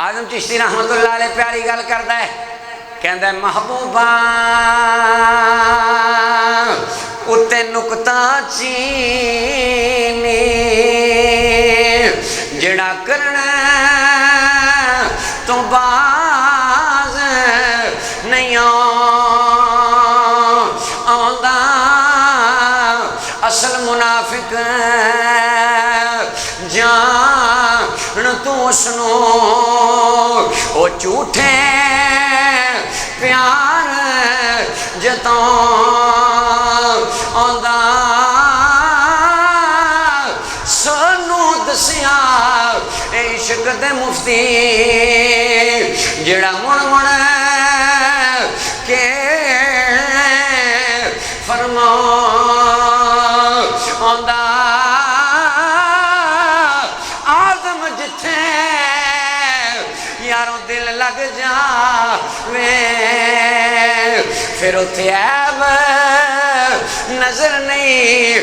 آزم چشتی رحمت اللہ علیہ پیاری گل کردا ہے، کہندا ہے محبوبہ اتے نکتہ چینی جڑا کرنا تو باز نہیں آندا، اصل منافق جان تو اسنو او جھوٹے پیار جتاؤں آندا، سانو دسیا اے عشق دے مفتی جڑا مڑ مڑ کے فرما آندا، آزم جتھے یاروں دل لگ جاوے پھر اتھے عیب نظر نہیں